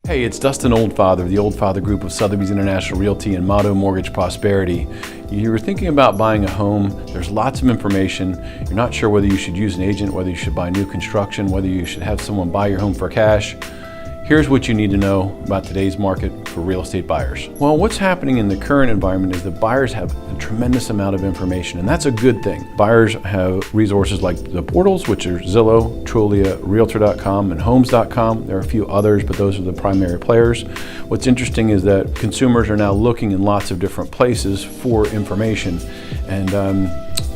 Hey, it's Dustin Oldfather, the Oldfather Group of Sotheby's International Realty and Motto Mortgage Prosperity. You're thinking about buying a home, there's lots of information, you're not sure whether you should use an agent, whether you should buy new construction, whether you should have someone buy your home for cash. Here's what you need to know about today's market for real estate buyers. Well, what's happening in the current environment is that buyers have a tremendous amount of information, and that's a good thing. Buyers have resources like the portals, which are Zillow, Trulia, Realtor.com, and Homes.com. There are a few others, but those are the primary players. What's interesting is that consumers are now looking in lots of different places for information, and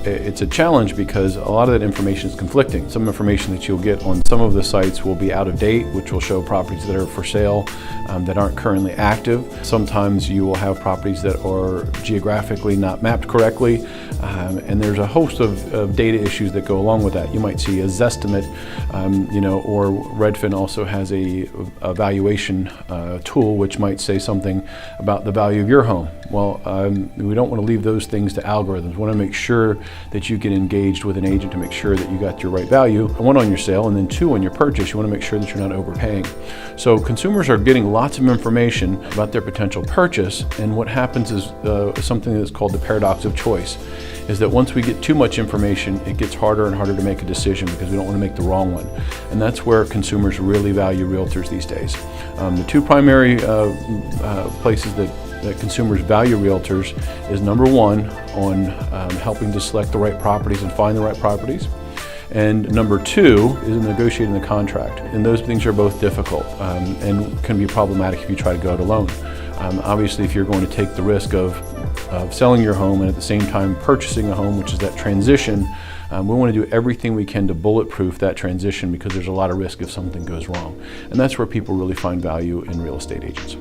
it's a challenge because a lot of that information is conflicting. Some information that you'll get on some of the sites will be out of date, which will show properties that are for sale that aren't currently active. Sometimes you will have properties that are geographically not mapped correctly, and there's a host of data issues that go along with that. You might see a Zestimate, or Redfin also has a valuation tool which might say something about the value of your home. Well, we don't want to leave those things to algorithms. We want to make sure that you get engaged with an agent to make sure that you got your right value, one, on your sale, and then two, on your purchase. You want to make sure that you're not overpaying. So consumers are getting lots of information about their potential purchase, and what happens is something that's called the paradox of choice, is that once we get too much information, it gets harder and harder to make a decision because we don't want to make the wrong one. And that's where consumers really value realtors these days. The two primary places that consumers value realtors is number one, on helping to select the right properties and find the right properties. And number two is in negotiating the contract. And those things are both difficult and can be problematic if you try to go it alone. Obviously, if you're going to take the risk of selling your home and at the same time purchasing a home, which is that transition, we want to do everything we can to bulletproof that transition because there's a lot of risk if something goes wrong. And that's where people really find value in real estate agents.